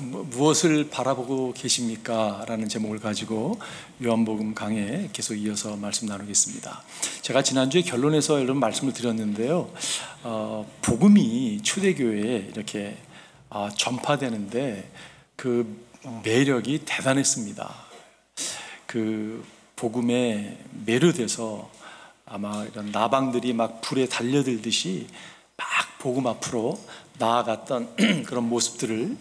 무엇을 바라보고 계십니까? 라는 제목을 가지고 요한복음 강해에 계속 이어서 말씀 나누겠습니다. 제가 지난주에 결론에서 여러분 말씀을 드렸는데요, 복음이 초대교회에 이렇게 전파되는데 그 매력이 대단했습니다. 그 복음에 매료돼서 아마 이런 나방들이 막 불에 달려들듯이 막 복음 앞으로 나아갔던 그런 모습들을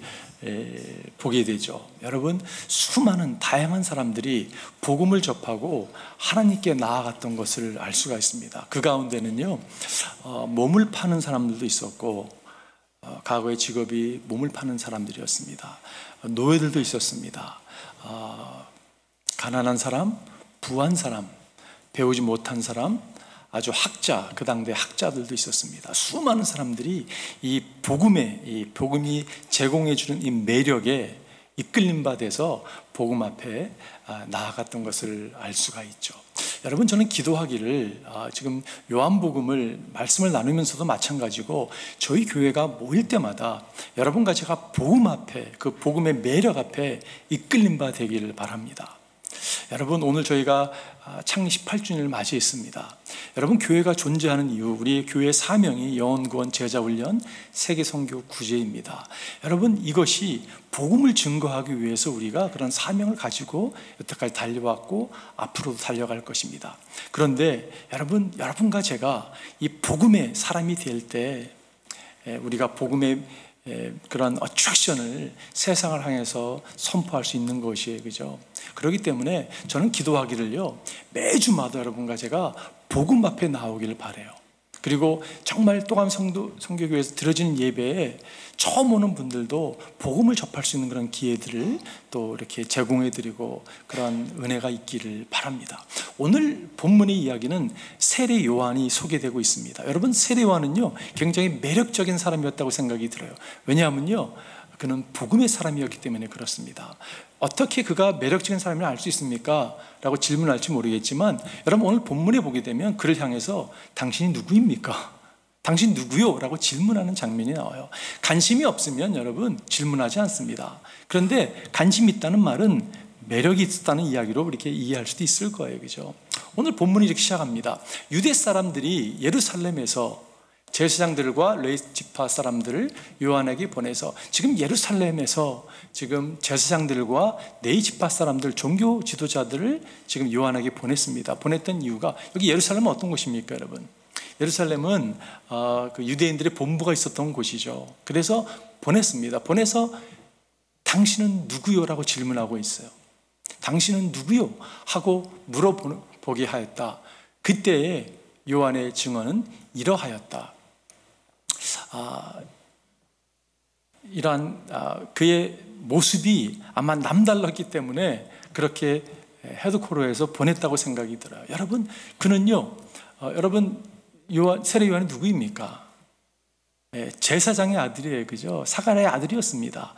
보게 되죠. 여러분, 수많은 다양한 사람들이 복음을 접하고 하나님께 나아갔던 것을 알 수가 있습니다. 그 가운데는요, 몸을 파는 사람들도 있었고, 과거의 직업이 몸을 파는 사람들이었습니다. 노예들도 있었습니다. 가난한 사람, 부한 사람, 배우지 못한 사람, 아주 학자, 그 당대 학자들도 있었습니다. 수많은 사람들이 이 복음이 제공해주는 이 매력에 이끌림 받아서 복음 앞에 나아갔던 것을 알 수가 있죠. 여러분, 저는 기도하기를 지금 요한복음을 말씀을 나누면서도 마찬가지고 저희 교회가 모일 때마다 여러분과 제가 복음 앞에, 그 복음의 매력 앞에 이끌림 바 되기를 바랍니다. 여러분, 오늘 저희가 창립 18주년을 맞이했습니다. 여러분, 교회가 존재하는 이유, 우리의 교회의 사명이 영혼구원 제자훈련 세계선교 구제입니다. 여러분, 이것이 복음을 증거하기 위해서 우리가 그런 사명을 가지고 여태까지 달려왔고 앞으로도 달려갈 것입니다. 그런데 여러분과 제가 이 복음의 사람이 될 때 우리가 복음의 그런 어트랙션을 세상을 향해서 선포할 수 있는 것이에요. 그죠? 그렇기 때문에 저는 기도하기를요, 매주마다 여러분과 제가 복음 앞에 나오기를 바라요. 그리고 정말 또한 성교교회에서 드려지는 예배에 처음 오는 분들도 복음을 접할 수 있는 그런 기회들을 또 이렇게 제공해드리고 그런 은혜가 있기를 바랍니다. 오늘 본문의 이야기는 세례 요한이 소개되고 있습니다. 여러분, 세례 요한은요, 굉장히 매력적인 사람이었다고 생각이 들어요. 왜냐하면요, 그는 복음의 사람이었기 때문에 그렇습니다. 어떻게 그가 매력적인 사람을 알 수 있습니까? 라고 질문할지 모르겠지만, 여러분, 오늘 본문에 보게 되면 그를 향해서 당신이 누구입니까? 당신 누구요? 라고 질문하는 장면이 나와요. 관심이 없으면 여러분 질문하지 않습니다. 그런데 관심이 있다는 말은 매력이 있다는 이야기로 이렇게 이해할 수도 있을 거예요. 그죠? 오늘 본문이 이렇게 시작합니다. 유대 사람들이 예루살렘에서 제사장들과 레위 지파 사람들을 요한에게 보내서, 지금 예루살렘에서 지금 제사장들과 레위 지파 사람들, 종교 지도자들을 지금 요한에게 보냈습니다. 보냈던 이유가, 여기 예루살렘은 어떤 곳입니까, 여러분? 예루살렘은 그 유대인들의 본부가 있었던 곳이죠. 그래서 보냈습니다. 보내서 당신은 누구요? 라고 질문하고 있어요. 당신은 누구요? 하고 물어보게 하였다. 그때의 요한의 증언은 이러하였다. 이러한 그의 모습이 아마 남달랐기 때문에 그렇게 헤드코로에서 보냈다고 생각이 들어요. 여러분, 그는요, 세례 요한이 누구입니까? 제사장의 아들이에요. 그죠? 사가랴의 아들이었습니다.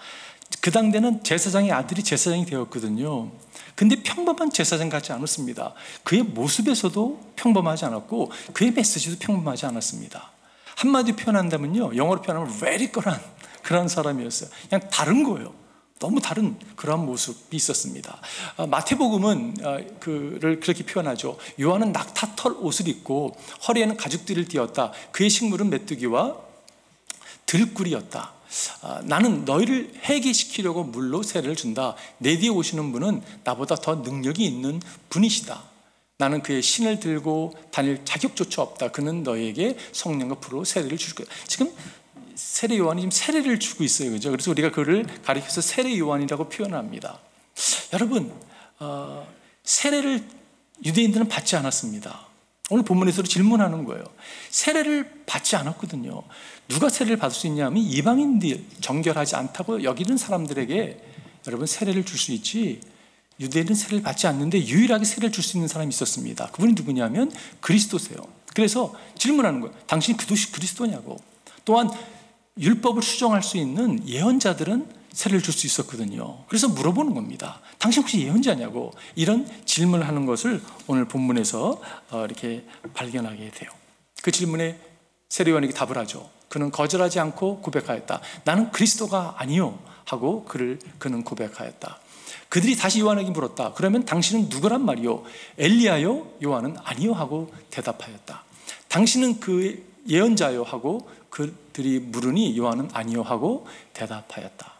그 당대는 제사장의 아들이 제사장이 되었거든요. 근데 평범한 제사장 같지 않았습니다. 그의 모습에서도 평범하지 않았고 그의 메시지도 평범하지 않았습니다. 한마디로 표현한다면요, 영어로 표현하면 레디컬한 그런 사람이었어요. 그냥 다른 거예요. 너무 다른 그런 모습이 있었습니다. 마태복음은 그를 그렇게 표현하죠. 요한은 낙타털 옷을 입고 허리에는 가죽띠를 띠었다. 그의 식물은 메뚜기와 들꿀이었다. 나는 너희를 회개시키려고 물로 세례를 준다. 내 뒤에 오시는 분은 나보다 더 능력이 있는 분이시다. 나는 그의 신을 들고 다닐 자격조차 없다. 그는 너희에게 성령과 불로 세례를 줄 거야. 지금 세례 요한이 지금 세례를 주고 있어요. 그죠? 그래서 우리가 그를 가리켜서 세례 요한이라고 표현합니다. 여러분, 세례를 유대인들은 받지 않았습니다. 오늘 본문에서도 질문하는 거예요. 세례를 받지 않았거든요. 누가 세례를 받을 수 있냐 하면 이방인들, 정결하지 않다고 여기는 사람들에게 여러분 세례를 줄 수 있지, 유대인은 세례를 받지 않는데 유일하게 세례를 줄 수 있는 사람이 있었습니다. 그분이 누구냐면 그리스도세요. 그래서 질문하는 거예요. 당신이 그것이 그리스도냐고. 또한 율법을 수정할 수 있는 예언자들은 세례를 줄 수 있었거든요. 그래서 물어보는 겁니다. 당신 혹시 예언자냐고. 이런 질문을 하는 것을 오늘 본문에서 이렇게 발견하게 돼요. 그 질문에 세례 요한에게 답을 하죠. 그는 거절하지 않고 고백하였다. 나는 그리스도가 아니요 하고 그는 고백하였다. 그들이 다시 요한에게 물었다. 그러면 당신은 누구란 말이요? 엘리야요? 요한은 아니요 하고 대답하였다. 당신은 그 예언자요? 하고 그들이 물으니 요한은 아니요 하고 대답하였다.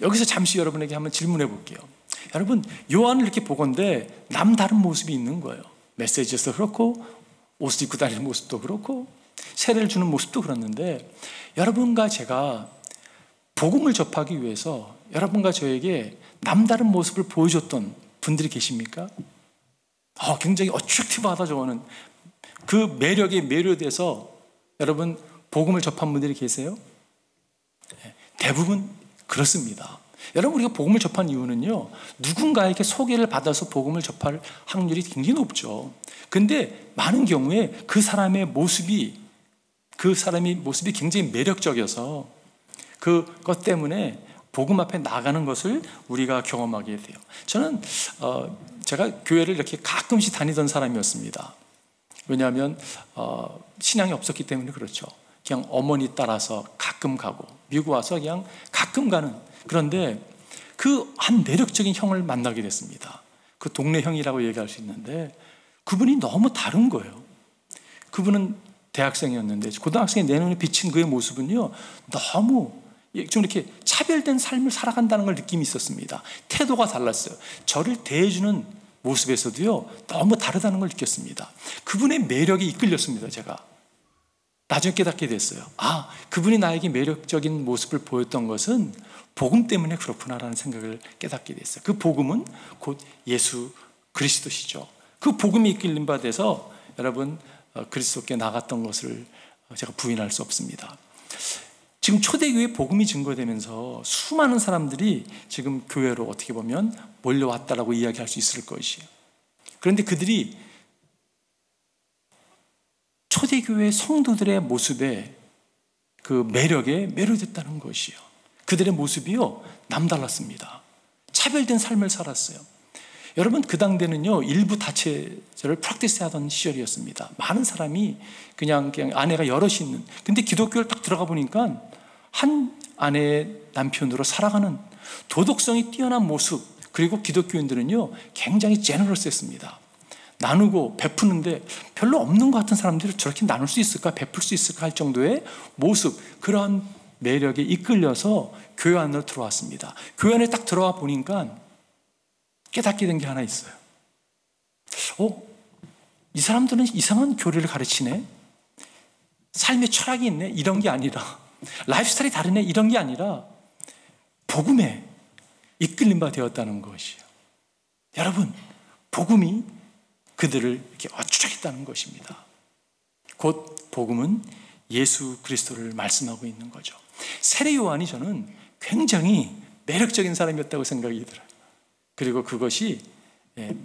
여기서 잠시 여러분에게 한번 질문해 볼게요. 여러분, 요한을 이렇게 보건대 남다른 모습이 있는 거예요. 메시지에서 그렇고, 옷을 입고 다니는 모습도 그렇고, 세례를 주는 모습도 그렇는데, 여러분과 제가 복음을 접하기 위해서 여러분과 저에게 남다른 모습을 보여줬던 분들이 계십니까? 굉장히 어트랙티브하다, 저거는. 그 매력에 매료돼서 여러분 복음을 접한 분들이 계세요? 대부분 그렇습니다. 여러분, 우리가 복음을 접한 이유는요, 누군가에게 소개를 받아서 복음을 접할 확률이 굉장히 높죠. 근데 많은 경우에 그 사람의 모습이 굉장히 매력적이어서 그것 때문에 복음 앞에 나가는 것을 우리가 경험하게 돼요. 저는 제가 교회를 이렇게 가끔씩 다니던 사람이었습니다. 왜냐하면 신앙이 없었기 때문에 그렇죠. 그냥 어머니 따라서 가끔 가고 미국 와서 그냥 가끔 가는, 그런데 그 한 매력적인 형을 만나게 됐습니다. 그 동네 형이라고 얘기할 수 있는데 그분이 너무 다른 거예요. 그분은 대학생이었는데 고등학생이 내 눈에 비친 그의 모습은요, 너무 좀 이렇게 차별된 삶을 살아간다는 걸 느낌이 있었습니다. 태도가 달랐어요. 저를 대해주는 모습에서도요, 너무 다르다는 걸 느꼈습니다. 그분의 매력에 이끌렸습니다. 제가 나중에 깨닫게 됐어요. 그분이 나에게 매력적인 모습을 보였던 것은 복음 때문에 그렇구나라는 생각을 깨닫게 됐어요. 그 복음은 곧 예수 그리스도시죠. 그 복음이 이끌림 바 돼서 여러분 그리스도께 나갔던 것을 제가 부인할 수 없습니다. 지금 초대교회 복음이 증거되면서 수많은 사람들이 지금 교회로 어떻게 보면 몰려왔다라고 이야기할 수 있을 것이에요. 그런데 그들이 초대교회 성도들의 모습에 그 매력에 매료됐다는 것이에요. 그들의 모습이요, 남달랐습니다. 차별된 삶을 살았어요. 여러분, 그 당대는요, 일부 다체제를 프랙티스 하던 시절이었습니다. 많은 사람이 그냥 아내가 여럿이 있는, 근데 기독교를 딱 들어가 보니까 한 아내의 남편으로 살아가는 도덕성이 뛰어난 모습, 그리고 기독교인들은요, 굉장히 제너러스했습니다. 나누고 베푸는데 별로 없는 것 같은 사람들을 저렇게 나눌 수 있을까, 베풀 수 있을까 할 정도의 모습, 그러한 매력에 이끌려서 교회 안으로 들어왔습니다. 교회 안에 딱 들어와 보니까 깨닫게 된 게 하나 있어요. 이 사람들은 이상한 교리를 가르치네? 삶의 철학이 있네? 이런 게 아니라, 라이프스타일이 다르네? 이런 게 아니라 복음에 이끌림 바 되었다는 것이에요. 여러분, 복음이 그들을 이렇게 어추적했다는 것입니다. 곧 복음은 예수 그리스도를 말씀하고 있는 거죠. 세례 요한이 저는 굉장히 매력적인 사람이었다고 생각이 들어요. 그리고 그것이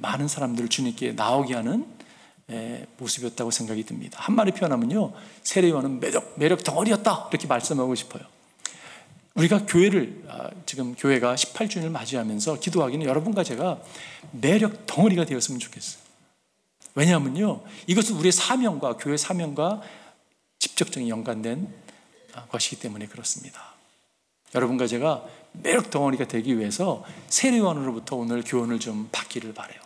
많은 사람들을 주님께 나오게 하는 모습이었다고 생각이 듭니다. 한마디 표현하면요, 세례 요한은 매력 덩어리였다, 이렇게 말씀하고 싶어요. 우리가 지금 교회가 18주년을 맞이하면서 기도하기는 여러분과 제가 매력 덩어리가 되었으면 좋겠어요. 왜냐하면요, 이것은 우리의 사명과 교회 사명과 직접적인 연관된 것이기 때문에 그렇습니다. 여러분과 제가 매력 덩어리가 되기 위해서 세례 요한으로부터 오늘 교훈을 좀 받기를 바라요.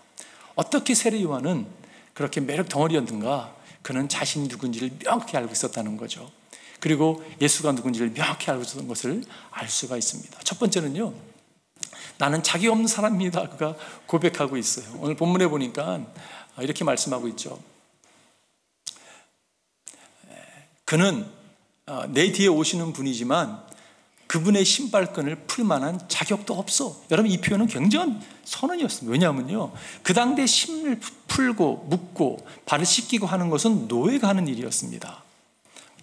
어떻게 세례 요한은 그렇게 매력 덩어리였는가? 그는 자신이 누군지를 명확히 알고 있었다는 거죠. 그리고 예수가 누군지를 명확히 알고 있었던 것을 알 수가 있습니다. 첫 번째는요, 나는 자기 없는 사람입니다. 그가 고백하고 있어요. 오늘 본문에 보니까 이렇게 말씀하고 있죠. 그는 내 뒤에 오시는 분이지만 그분의 신발끈을 풀 만한 자격도 없어. 여러분, 이 표현은 굉장한 선언이었습니다. 왜냐하면요, 그 당대 신을 풀고 묶고 발을 씻기고 하는 것은 노예가 하는 일이었습니다.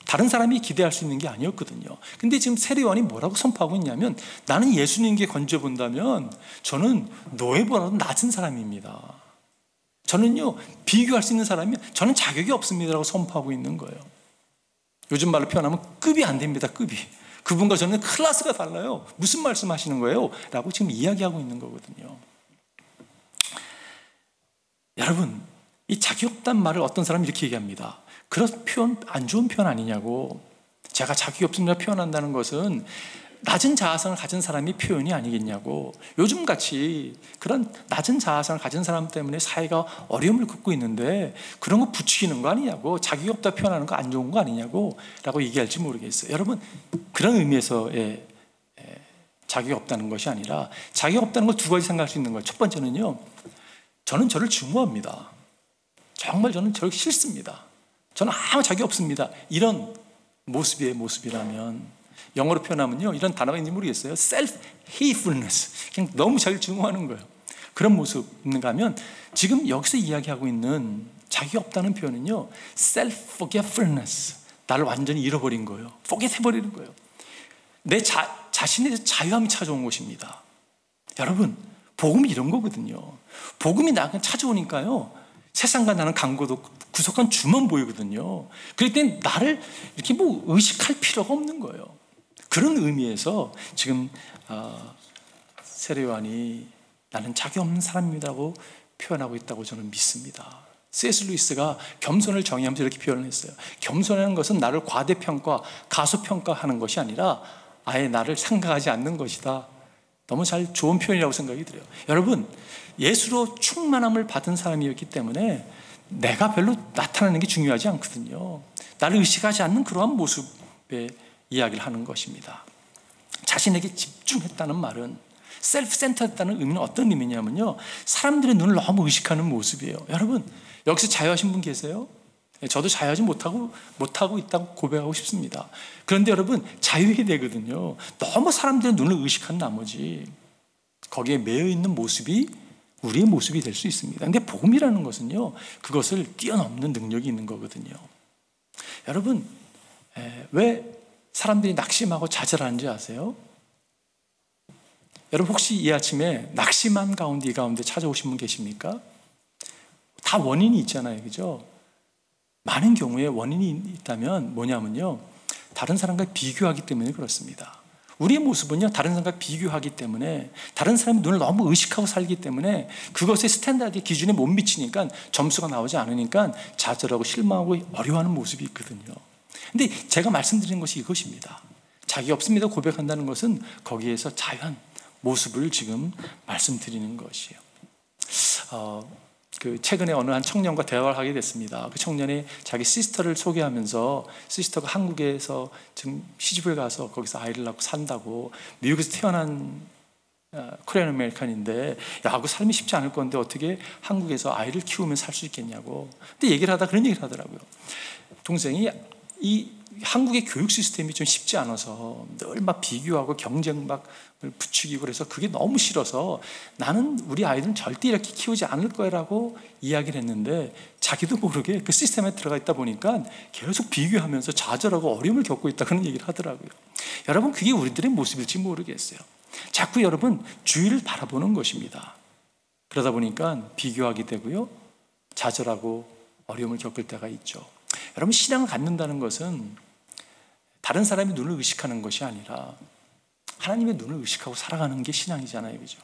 다른 사람이 기대할 수 있는 게 아니었거든요. 근데 지금 세례 요한이 뭐라고 선포하고 있냐면, 나는 예수님께 건져본다면 저는 노예보다도 낮은 사람입니다. 저는요, 비교할 수 있는 사람이, 저는 자격이 없습니다라고 선포하고 있는 거예요. 요즘 말로 표현하면 급이 안 됩니다. 급이. 그분과 저는 클래스가 달라요. 무슨 말씀하시는 거예요? 라고 지금 이야기하고 있는 거거든요. 여러분, 이 자격 없다는 말을 어떤 사람이 이렇게 얘기합니다. 그런 표현, 안 좋은 표현 아니냐고. 제가 자격이 없습니다 표현한다는 것은 낮은 자아성을 가진 사람이 표현이 아니겠냐고. 요즘같이 그런 낮은 자아성을 가진 사람 때문에 사회가 어려움을 겪고 있는데 그런 거 부추기는 거 아니냐고, 자기가 없다 표현하는 거 안 좋은 거 아니냐고 라고 얘기할지 모르겠어요. 여러분, 그런 의미에서의 자기가 없다는 것이 아니라, 자기가 없다는 걸 두 가지 생각할 수 있는 거예요. 첫 번째는요, 저는 저를 증오합니다. 정말 저는 저를 싫습니다. 저는 아무 자기 없습니다. 이런 모습의 모습이라면, 영어로 표현하면요, 이런 단어가 있는지 모르겠어요. self-hatefulness. 그냥 너무 자기를 증오하는 거예요. 그런 모습 있는가 하면, 지금 여기서 이야기하고 있는 자기가 없다는 표현은요, self-forgetfulness. 나를 완전히 잃어버린 거예요. forget 해버리는 거예요. 내 자신에 대해서 자유함이 찾아온 것입니다. 여러분, 복음이 이런 거거든요. 복음이 나한테 찾아오니까요, 세상과 나는 강고도 구속한 주만 보이거든요. 그럴 땐 나를 이렇게 뭐 의식할 필요가 없는 거예요. 그런 의미에서 지금 세례요한이 나는 자기 없는 사람이라고 표현하고 있다고 저는 믿습니다. C.S. 루이스가 겸손을 정의하면서 이렇게 표현을 했어요. 겸손하는 것은 나를 과대평가, 가소평가하는 것이 아니라 아예 나를 생각하지 않는 것이다. 너무 좋은 표현이라고 생각이 들어요. 여러분, 예수로 충만함을 받은 사람이었기 때문에 내가 별로 나타나는 게 중요하지 않거든요. 나를 의식하지 않는 그러한 모습의 이야기를 하는 것입니다. 자신에게 집중했다는 말은, 셀프-센터했다는 의미는 어떤 의미냐면요, 사람들의 눈을 너무 의식하는 모습이에요. 여러분, 여기서 자유하신 분 계세요? 저도 자유하지 못하고 있다고 고백하고 싶습니다. 그런데 여러분, 자유해야 되거든요. 너무 사람들의 눈을 의식한 나머지 거기에 매여 있는 모습이 우리의 모습이 될 수 있습니다. 근데 복음이라는 것은요, 그것을 뛰어넘는 능력이 있는 거거든요. 여러분, 왜 사람들이 낙심하고 좌절하는지 아세요? 여러분, 혹시 이 아침에 낙심한 가운데, 이 가운데 찾아오신 분 계십니까? 다 원인이 있잖아요, 그죠? 많은 경우에 원인이 있다면 뭐냐면요, 다른 사람과 비교하기 때문에 그렇습니다. 우리의 모습은요, 다른 사람과 비교하기 때문에, 다른 사람의 눈을 너무 의식하고 살기 때문에 그것의 스탠다드 기준에 못 미치니까, 점수가 나오지 않으니까 좌절하고 실망하고 어려워하는 모습이 있거든요. 근데 제가 말씀드리는 것이 이것입니다. 자기 없습니다 고백한다는 것은 거기에서 자유한 모습을 지금 말씀드리는 것이에요. 최근에 어느 한 청년과 대화를 하게 됐습니다. 그 청년이 자기 시스터를 소개하면서, 시스터가 한국에서 지금 시집을 가서 거기서 아이를 낳고 산다고, 미국에서 태어난 코리안 아메리칸인데, 야, 그 삶이 쉽지 않을 건데 어떻게 한국에서 아이를 키우면 살 수 있겠냐고. 근데 얘기를 하다 그런 얘기를 하더라고요. 동생이 이 한국의 교육 시스템이 좀 쉽지 않아서 늘 막 비교하고 경쟁 막 부추기고, 그래서 그게 너무 싫어서 나는 우리 아이들은 절대 이렇게 키우지 않을 거라고 이야기를 했는데, 자기도 모르게 그 시스템에 들어가 있다 보니까 계속 비교하면서 좌절하고 어려움을 겪고 있다, 그런 얘기를 하더라고요. 여러분, 그게 우리들의 모습일지 모르겠어요. 자꾸 여러분 주위를 바라보는 것입니다. 그러다 보니까 비교하게 되고요, 좌절하고 어려움을 겪을 때가 있죠. 여러분, 신앙을 갖는다는 것은 다른 사람의 눈을 의식하는 것이 아니라 하나님의 눈을 의식하고 살아가는 게 신앙이잖아요, 그죠?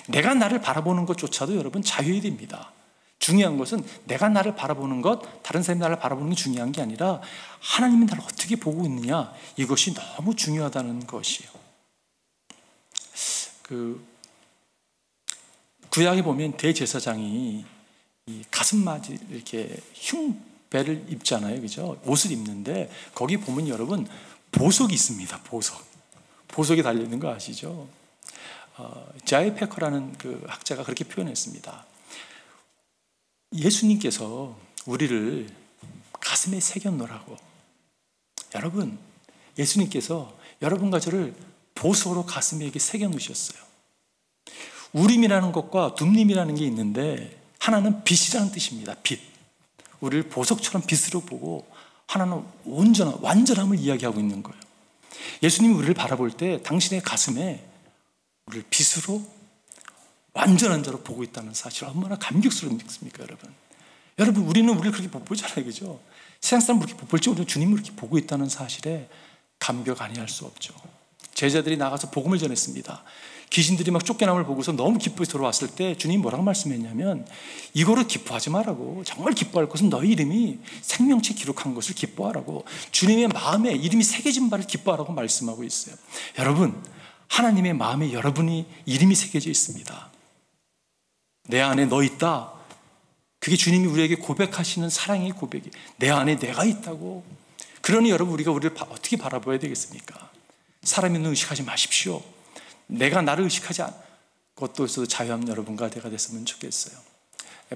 내가 나를 바라보는 것조차도 여러분 자유해야 됩니다. 중요한 것은 내가 나를 바라보는 것, 다른 사람이 나를 바라보는 게 중요한 게 아니라 하나님이 나를 어떻게 보고 있느냐, 이것이 너무 중요하다는 것이에요. 구약에 보면 대제사장이 이 가슴맞이 이렇게 흉배를 입잖아요, 그죠? 옷을 입는데 거기 보면 여러분 보석이 있습니다. 보석이 달려있는 거 아시죠? 자이 페커라는 그 학자가 그렇게 표현했습니다. 예수님께서 우리를 가슴에 새겨놓으라고. 여러분, 예수님께서 여러분과 저를 보석으로 가슴에 이렇게 새겨놓으셨어요. 우림이라는 것과 둠림이라는 게 있는데, 하나는 빛이라는 뜻입니다. 빛. 우리를 보석처럼 빛으로 보고, 하나는 완전함을 이야기하고 있는 거예요. 예수님이 우리를 바라볼 때 당신의 가슴에 우리를 빛으로 완전한 자로 보고 있다는 사실, 얼마나 감격스럽습니까, 여러분? 여러분, 우리는 우리를 그렇게 못 보잖아요, 그죠? 세상 사람 그렇게 못 볼지 우리는 주님을 그렇게 보고 있다는 사실에 감격 아니할 수 없죠. 제자들이 나가서 복음을 전했습니다. 귀신들이 막 쫓겨남을 보고서 너무 기뻐해서 돌아왔을 때 주님이 뭐라고 말씀했냐면, 이거를 기뻐하지 말라고. 정말 기뻐할 것은 너희 이름이 생명책 기록한 것을 기뻐하라고. 주님의 마음에 이름이 새겨진 바를 기뻐하라고 말씀하고 있어요. 여러분, 하나님의 마음에 여러분이 이름이 새겨져 있습니다. 내 안에 너 있다. 그게 주님이 우리에게 고백하시는 사랑의 고백이, 내 안에 내가 있다고. 그러니 여러분, 우리가 우리를 어떻게 바라봐야 되겠습니까? 사람 있는 의식하지 마십시오. 내가 나를 의식하지 않은 것도 자유함 여러분과 내가 됐으면 좋겠어요.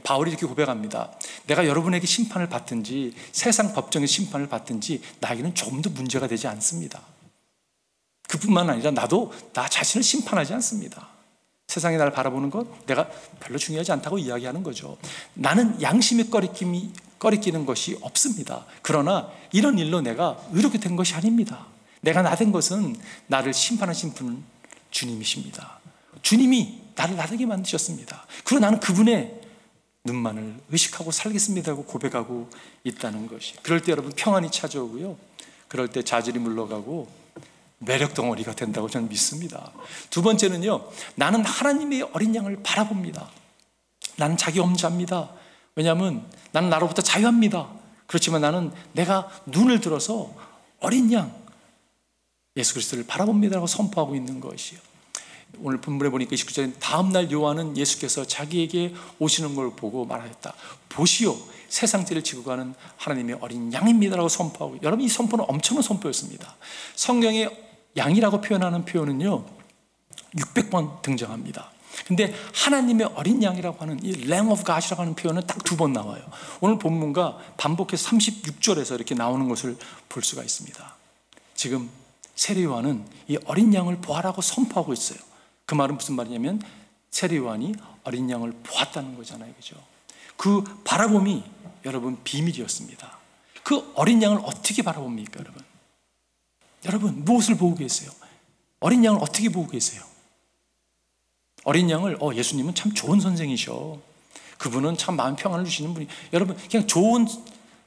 바울이 이렇게 고백합니다. 내가 여러분에게 심판을 받든지 세상 법정의 심판을 받든지 나에게는 좀 더 문제가 되지 않습니다. 그뿐만 아니라 나도 나 자신을 심판하지 않습니다. 세상이 나를 바라보는 것 내가 별로 중요하지 않다고 이야기하는 거죠. 나는 양심에 꺼리끼는 것이 없습니다. 그러나 이런 일로 내가 의롭게 된 것이 아닙니다. 내가 나 된 것은 나를 심판하신 분은 주님이십니다. 주님이 나를 나되게 만드셨습니다. 그리고 나는 그분의 눈만을 의식하고 살겠습니다고 고백하고 있다는 것이, 그럴 때 여러분 평안이 찾아오고요, 그럴 때 자질이 물러가고 매력 덩어리가 된다고 저는 믿습니다. 두 번째는요, 나는 하나님의 어린 양을 바라봅니다. 나는 자기 엄자입니다. 왜냐하면 나는 나로부터 자유합니다. 그렇지만 나는 내가 눈을 들어서 어린 양 예수 그리스도를 바라봅니다라고 선포하고 있는 것이요. 오늘 본문에 보니까 29절에 다음날 요한은 예수께서 자기에게 오시는 걸 보고 말하였다. 보시오, 세상죄를 지고 가는 하나님의 어린 양입니다라고 선포하고, 여러분 이 선포는 엄청난 선포였습니다. 성경에 양이라고 표현하는 표현은요 600번 등장합니다. 근데 하나님의 어린 양이라고 하는 이 Lamb of God이라고 하는 표현은 딱 2번 나와요. 오늘 본문과 반복해서 36절에서 이렇게 나오는 것을 볼 수가 있습니다. 지금 세례 요한은 이 어린 양을 보아라고 선포하고 있어요. 그 말은 무슨 말이냐면 세례 요한이 어린 양을 보았다는 거잖아요, 그죠? 그 바라봄이 여러분 비밀이었습니다. 그 어린 양을 어떻게 바라봅니까, 여러분? 여러분 무엇을 보고 계세요? 어린 양을 어떻게 보고 계세요? 어린 양을 예수님은 참 좋은 선생이셔. 그분은 참 마음 평안을 주시는 분이, 여러분 그냥 좋은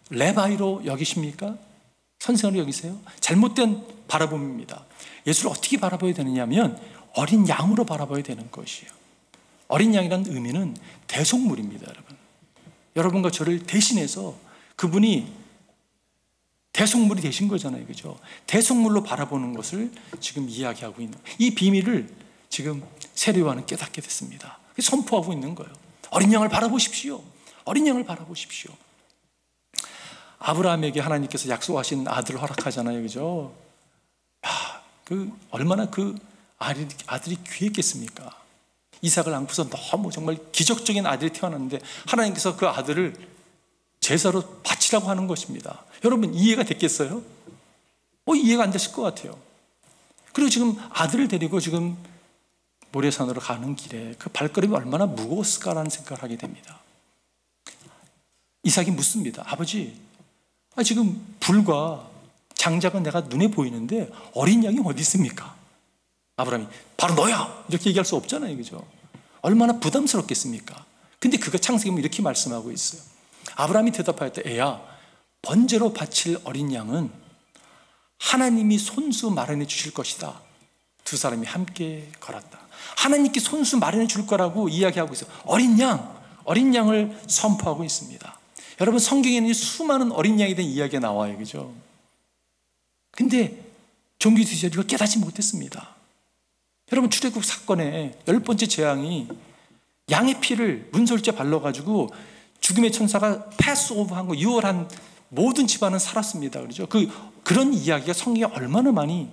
레바이로 여기십니까? 선생으로 여기세요? 잘못된 바라봄입니다. 예수를 어떻게 바라봐야 되느냐면 어린 양으로 바라봐야 되는 것이에요. 어린 양이라는 의미는 대속물입니다, 여러분. 여러분과 저를 대신해서 그분이 대속물이 되신 거잖아요, 그죠? 대속물로 바라보는 것을 지금 이야기하고 있는, 이 비밀을 지금 세례 요한은 깨닫게 됐습니다. 선포하고 있는 거예요. 어린 양을 바라보십시오. 어린 양을 바라보십시오. 아브라함에게 하나님께서 약속하신 아들을 허락하잖아요, 그죠? 얼마나 그 아들이 귀했겠습니까? 이삭을 안고서 너무 정말 기적적인 아들이 태어났는데 하나님께서 그 아들을 제사로 바치라고 하는 것입니다. 여러분 이해가 됐겠어요? 이해가 안 되실 것 같아요. 그리고 지금 아들을 데리고 지금 모래산으로 가는 길에 그 발걸음이 얼마나 무거웠을까라는 생각을 하게 됩니다. 이삭이 묻습니다. 아버지, 지금 불과 장작은 내가 눈에 보이는데 어린 양이 어디 있습니까? 아브라함이 바로 너야! 이렇게 얘기할 수 없잖아요, 그죠? 얼마나 부담스럽겠습니까? 근데 그가 창세기는 이렇게 말씀하고 있어요. 아브라함이 대답하였다. 애야, 번제로 바칠 어린 양은 하나님이 손수 마련해 주실 것이다. 두 사람이 함께 걸었다. 하나님께 손수 마련해 줄 거라고 이야기하고 있어요. 어린 양을 선포하고 있습니다. 여러분 성경에는 수많은 어린 양에 대한 이야기가 나와요, 그죠? 근데 종교주의자들이 이걸 깨닫지 못했습니다. 여러분 출애굽 사건의 10번째 재앙이 양의 피를 문설주에 발라가지고 죽음의 천사가 패스오버한 거 유월한 모든 집안은 살았습니다. 그렇죠? 그런 이야기가 성경에 얼마나 많이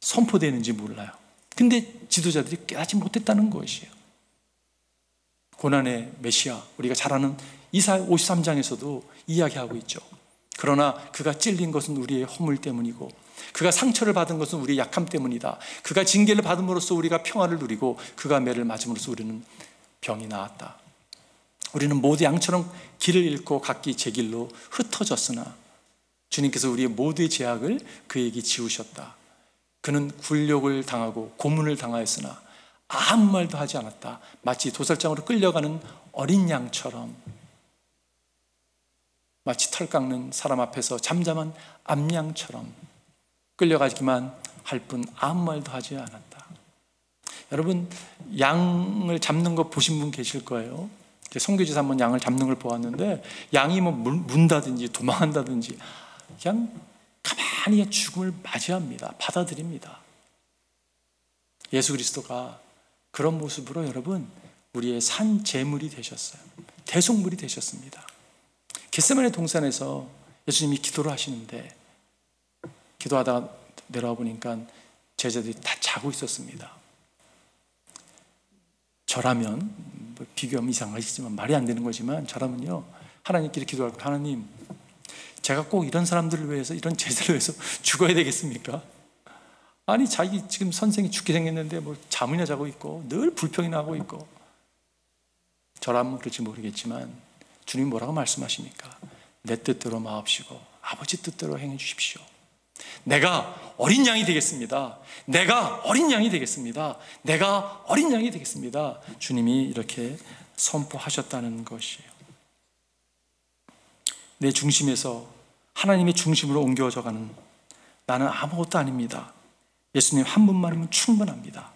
선포되는지 몰라요. 근데 지도자들이 깨닫지 못했다는 것이에요. 고난의 메시아, 우리가 잘 아는 이사야 53장에서도 이야기하고 있죠. 그러나 그가 찔린 것은 우리의 허물 때문이고 그가 상처를 받은 것은 우리의 약함 때문이다. 그가 징계를 받음으로써 우리가 평화를 누리고 그가 매를 맞음으로써 우리는 병이 나았다. 우리는 모두 양처럼 길을 잃고 각기 제 길로 흩어졌으나 주님께서 우리의 모두의 죄악을 그에게 지우셨다. 그는 굴욕을 당하고 고문을 당하였으나 아무 말도 하지 않았다. 마치 도살장으로 끌려가는 어린 양처럼, 마치 털 깎는 사람 앞에서 잠잠한 암양처럼 끌려가기만 할 뿐 아무 말도 하지 않았다. 여러분, 양을 잡는 거 보신 분 계실 거예요. 선교지에서 한번 양을 잡는 걸 보았는데, 양이 뭐 문다든지 도망한다든지 그냥 가만히 죽음을 맞이합니다. 받아들입니다. 예수 그리스도가 그런 모습으로 여러분, 우리의 산 제물이 되셨어요. 대속물이 되셨습니다. 겟세마네 동산에서 예수님이 기도를 하시는데, 기도하다가 내려와 보니까 제자들이 다 자고 있었습니다. 저라면, 뭐 비교하면 이상하시지만 말이 안 되는 거지만, 저라면요, 하나님께 기도할 거예요. 하나님, 제가 꼭 이런 사람들을 위해서, 이런 제자를 위해서 죽어야 되겠습니까? 아니, 자기 지금 선생이 죽게 생겼는데 뭐 잠이나 자고 있고 늘 불평이나 하고 있고. 저라면 그럴지 모르겠지만 주님이 뭐라고 말씀하십니까? 내 뜻대로 마옵시고 아버지 뜻대로 행해 주십시오. 내가 어린 양이 되겠습니다. 내가 어린 양이 되겠습니다. 내가 어린 양이 되겠습니다. 주님이 이렇게 선포하셨다는 것이에요. 내 중심에서 하나님의 중심으로 옮겨져가는 나는 아무것도 아닙니다. 예수님 한 분만이면 충분합니다.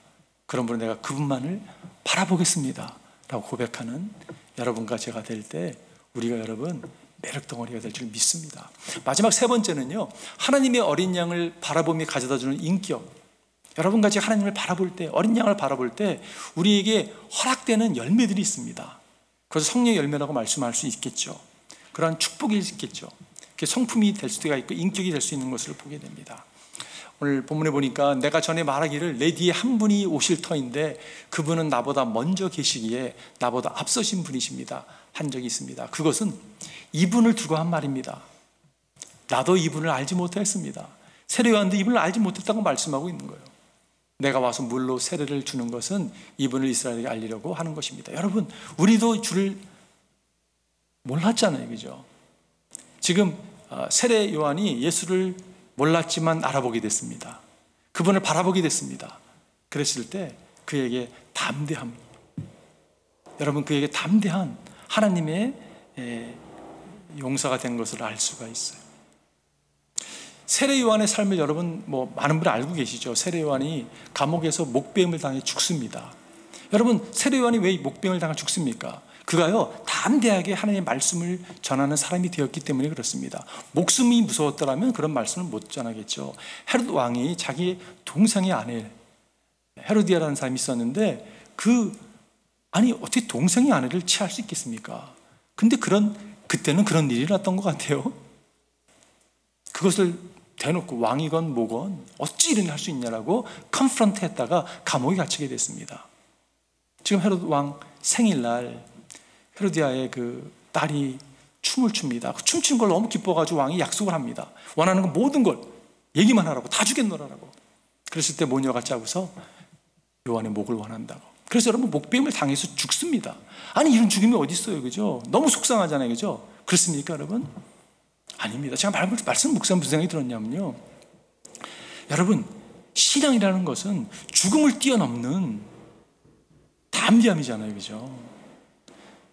그러므로 내가 그분만을 바라보겠습니다 라고 고백하는 여러분과 제가 될 때 우리가 여러분 매력 덩어리가 될 줄 믿습니다. 마지막 세 번째는요, 하나님의 어린 양을 바라보며 가져다주는 인격. 여러분과 제가 하나님을 바라볼 때, 어린 양을 바라볼 때 우리에게 허락되는 열매들이 있습니다. 그래서 성령의 열매라고 말씀할 수 있겠죠. 그러한 축복이 있겠죠. 그게 성품이 될 수가 있고 인격이 될 수 있는 것을 보게 됩니다. 오늘 본문에 보니까 내가 전에 말하기를 내 뒤에 한 분이 오실 터인데 그분은 나보다 먼저 계시기에 나보다 앞서신 분이십니다 한 적이 있습니다. 그것은 이분을 두고 한 말입니다. 나도 이분을 알지 못했습니다. 세례요한도 이분을 알지 못했다고 말씀하고 있는 거예요. 내가 와서 물로 세례를 주는 것은 이분을 이스라엘에게 알리려고 하는 것입니다. 여러분, 우리도 주를 몰랐잖아요, 그죠? 지금 세례 요한이 예수를 몰랐지만 알아보게 됐습니다. 그분을 바라보게 됐습니다. 그랬을 때 그에게 담대함, 여러분, 그에게 담대한 하나님의 용사가 된 것을 알 수가 있어요. 세례 요한의 삶을 여러분 많은 분이 알고 계시죠. 세례 요한이 감옥에서 목배임을 당해 죽습니다. 여러분, 세례 요한이 왜 목배임을 당해 죽습니까? 그가요, 담대하게 하나님의 말씀을 전하는 사람이 되었기 때문에 그렇습니다. 목숨이 무서웠더라면 그런 말씀을 못 전하겠죠. 헤롯 왕이 자기 동생의 아내 헤로디아라는 사람이 있었는데 아니 어떻게 동생의 아내를 취할 수 있겠습니까? 근데 그때는 그런 일이 났던 것 같아요. 그것을 대놓고 왕이건 뭐건 어찌 이런 일 할 수 있냐라고 컨프런트 했다가 감옥에 갇히게 됐습니다. 지금 헤롯 왕 생일날 헤로디아의 그 딸이 춤을 춥니다. 그 춤추는 걸 너무 기뻐가지고 왕이 약속을 합니다. 원하는 건 모든 걸 얘기만 하라고, 다 주겠노라라고. 그랬을 때 모녀가 짜고서 요한의 목을 원한다고. 그래서 여러분, 목배임을 당해서 죽습니다. 아니, 이런 죽음이 어디 있어요, 그죠? 너무 속상하잖아요, 그죠? 그렇습니까, 여러분? 아닙니다. 제가 말씀 묵상 무슨 생각이 들었냐면요, 여러분, 신앙이라는 것은 죽음을 뛰어넘는 담대함이잖아요, 그죠?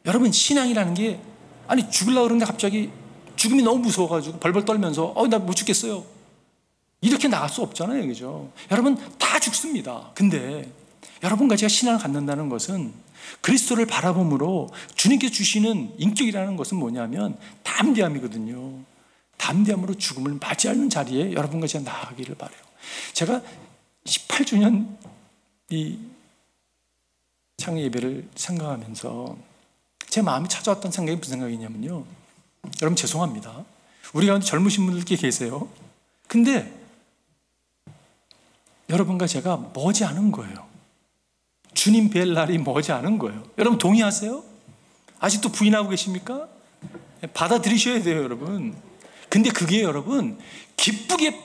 여러분, 신앙이라는 게 아니 죽으려고 그러는데 갑자기 죽음이 너무 무서워가지고 벌벌 떨면서 나 못 죽겠어요 이렇게 나갈 수 없잖아요, 그죠? 여러분, 다 죽습니다. 근데 여러분과 제가 신앙을 갖는다는 것은 그리스도를 바라봄으로 주님께서 주시는 인격이라는 것은 뭐냐면 담대함이거든요. 담대함으로 죽음을 맞이하는 자리에 여러분과 제가 나아가기를 바라요. 제가 18주년 이 창의 예배를 생각하면서 제 마음이 찾아왔던 생각이 무슨 생각이냐면요, 여러분 죄송합니다, 우리 가운데 젊으신 분들께 계세요. 근데 여러분과 제가 머지 않은 거예요. 주님 뵐 날이 머지 않은 거예요. 여러분 동의하세요? 아직도 부인하고 계십니까? 받아들이셔야 돼요, 여러분. 근데 그게 여러분 기쁘게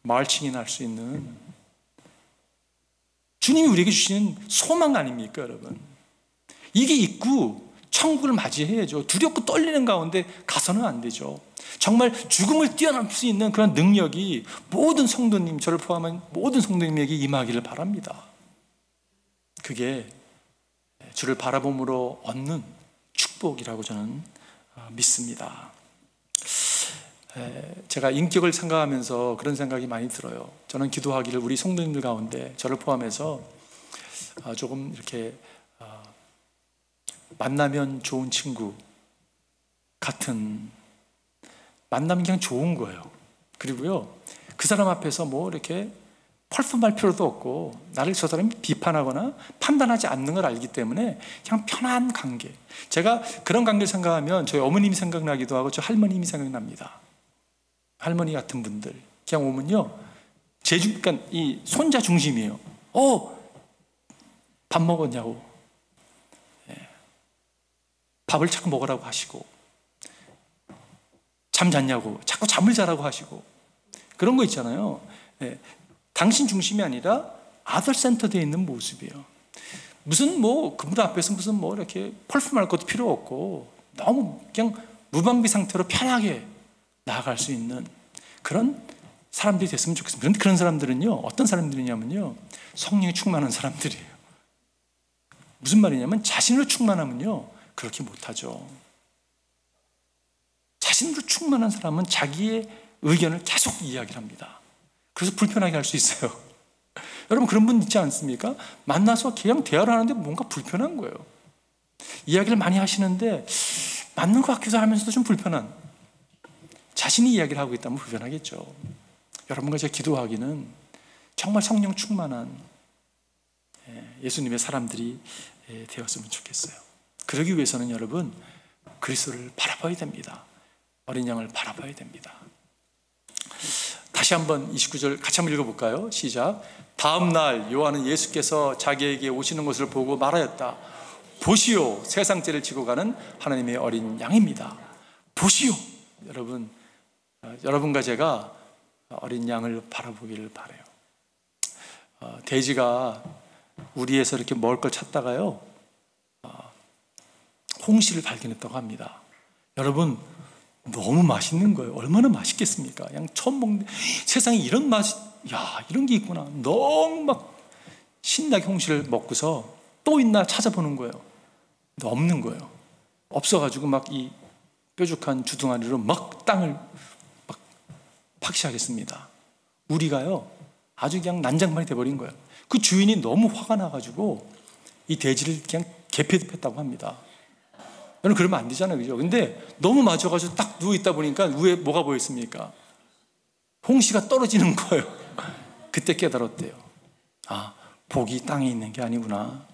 마을칭이 날 수 있는 주님이 우리에게 주시는 소망 아닙니까, 여러분? 이게 있고 천국을 맞이해야죠. 두렵고 떨리는 가운데 가서는 안 되죠. 정말 죽음을 뛰어넘을 수 있는 그런 능력이 모든 성도님, 저를 포함한 모든 성도님에게 임하기를 바랍니다. 그게 주를 바라봄으로 얻는 축복이라고 저는 믿습니다. 제가 인격을 생각하면서 그런 생각이 많이 들어요. 저는 기도하기를 우리 성도님들 가운데 저를 포함해서 조금 이렇게 만나면 좋은 친구 같은, 만나면 그냥 좋은 거예요. 그리고요, 그 사람 앞에서 뭐 이렇게 펄품할 필요도 없고, 나를 저 사람이 비판하거나 판단하지 않는 걸 알기 때문에 그냥 편한 관계. 제가 그런 관계를 생각하면 저희 어머님이 생각나기도 하고 저 할머님이 생각납니다. 할머니 같은 분들 그냥 오면요, 그러니까 이 손자 중심이에요. 밥 먹었냐고, 밥을 자꾸 먹으라고 하시고, 잠 잤냐고 자꾸 잠을 자라고 하시고, 그런 거 있잖아요. 당신 중심이 아니라 아더 센터 되어 있는 모습이에요. 무슨 뭐 그분 앞에서 무슨 뭐 이렇게 펄품할 것도 필요 없고, 너무 그냥 무방비 상태로 편하게 나아갈 수 있는 그런 사람들이 됐으면 좋겠습니다. 그런데 그런 사람들은요, 어떤 사람들이냐면요, 성령이 충만한 사람들이에요. 무슨 말이냐면 자신으로 충만하면요 그렇게 못하죠. 자신으로 충만한 사람은 자기의 의견을 계속 이야기를 합니다. 그래서 불편하게 할 수 있어요. 여러분 그런 분 있지 않습니까? 만나서 그냥 대화를 하는데 뭔가 불편한 거예요. 이야기를 많이 하시는데 맞는 것 같기도 하면서도 좀 불편한, 자신이 이야기를 하고 있다면 불편하겠죠. 여러분과 제가 기도하기는 정말 성령 충만한 예수님의 사람들이 되었으면 좋겠어요. 그러기 위해서는 여러분 그리스도를 바라봐야 됩니다. 어린 양을 바라봐야 됩니다. 다시 한번 29절 같이 한번 읽어볼까요? 시작. 다음 날 요한은 예수께서 자기에게 오시는 것을 보고 말하였다. 보시오, 세상 죄를 지고 가는 하나님의 어린 양입니다. 보시오. 여러분, 여러분과 제가 어린 양을 바라보기를 바라요. 돼지가 우리에서 이렇게 먹을 걸 찾다가요, 홍시를 발견했다고 합니다. 여러분 너무 맛있는 거예요. 얼마나 맛있겠습니까? 그냥 처음 먹는, 세상에 이런 맛이, 야, 이런 게 있구나. 너무 막 신나게 홍시를 먹고서 또 있나 찾아보는 거예요. 근데 없는 거예요. 없어가지고 막 이 뾰족한 주둥아리로 막 땅을 막 파기 시작했습니다. 우리가요 아주 그냥 난장판이 돼버린 거예요. 그 주인이 너무 화가 나가지고 이 돼지를 그냥 개패했다고 합니다. 여러분 그러면 안 되잖아요, 그죠? 근데 너무 맞아가지고 딱 누워있다 보니까 위에 뭐가 보였습니까? 홍시가 떨어지는 거예요. 그때 깨달았대요. 아, 복이 땅에 있는 게 아니구나.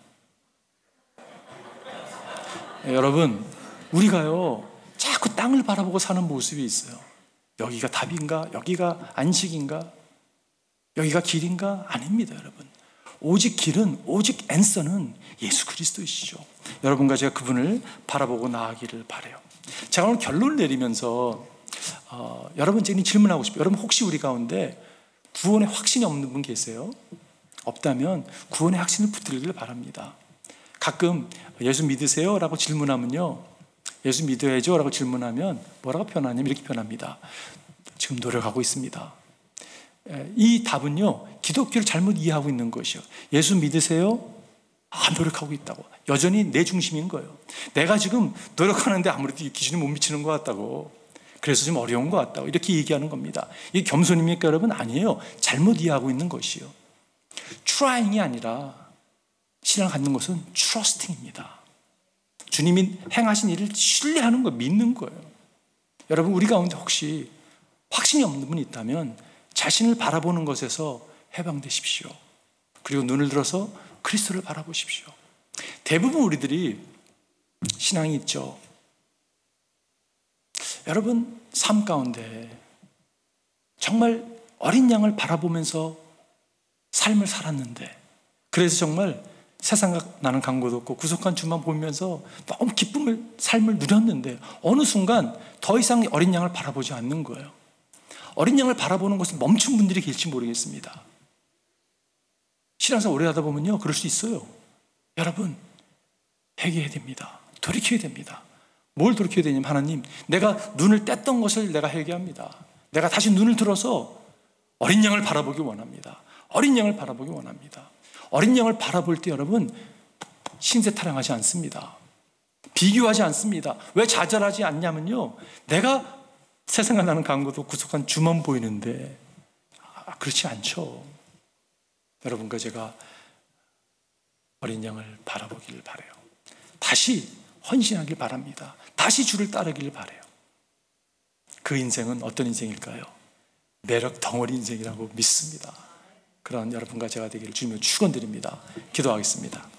여러분 우리가요 자꾸 땅을 바라보고 사는 모습이 있어요. 여기가 답인가? 여기가 안식인가? 여기가 길인가? 아닙니다, 여러분. 오직 길은, 오직 앤서는 예수 그리스도이시죠. 여러분과 제가 그분을 바라보고 나아가기를 바라요. 제가 오늘 결론을 내리면서 여러분 제가 질문하고 싶어요. 여러분 혹시 우리 가운데 구원의 확신이 없는 분 계세요? 없다면 구원의 확신을 붙들기를 바랍니다. 가끔 예수 믿으세요? 라고 질문하면요, 예수 믿어야죠? 라고 질문하면 뭐라고 표현하냐면 이렇게 표현합니다. 지금 노력하고 있습니다. 이 답은요 기독교를 잘못 이해하고 있는 것이요. 예수 믿으세요? 노력하고 있다고. 여전히 내 중심인 거예요. 내가 지금 노력하는데 아무래도 이 기준이 못 미치는 것 같다고, 그래서 좀 어려운 것 같다고 이렇게 얘기하는 겁니다. 이게 겸손입니까 여러분? 아니에요. 잘못 이해하고 있는 것이요. trying이 아니라 신앙을 갖는 것은 trusting입니다. 주님이 행하신 일을 신뢰하는 거예요. 믿는 거예요. 여러분 우리 가운데 혹시 확신이 없는 분이 있다면 자신을 바라보는 것에서 해방되십시오. 그리고 눈을 들어서 그리스도를 바라보십시오. 대부분 우리들이 신앙이 있죠. 여러분 삶 가운데 정말 어린 양을 바라보면서 삶을 살았는데, 그래서 정말 세상 나는 광고도 없고 구속한 주만 보면서 너무 기쁨을, 삶을 누렸는데 어느 순간 더 이상 어린 양을 바라보지 않는 거예요. 어린 양을 바라보는 것을 멈춘 분들이 계실지 모르겠습니다. 신앙생활 오래 하다 보면요 그럴 수 있어요. 여러분 회개해야 됩니다. 돌이켜야 됩니다. 뭘 돌이켜야 되냐면, 하나님, 내가 눈을 뗐던 것을 내가 회개합니다. 내가 다시 눈을 들어서 어린 양을 바라보기 원합니다. 어린 양을 바라보기 원합니다. 어린 양을 바라볼 때 여러분 신세 타령하지 않습니다. 비교하지 않습니다. 왜 좌절하지 않냐면요, 내가 세상에 나는 강도도 구속한 주만 보이는데 그렇지 않죠. 여러분과 제가 어린 양을 바라보기를 바라요. 다시 헌신하길 바랍니다. 다시 주를 따르기를 바라요. 그 인생은 어떤 인생일까요? 매력 덩어리 인생이라고 믿습니다. 그런 여러분과 제가 되기를 주님으로 축원드립니다. 기도하겠습니다.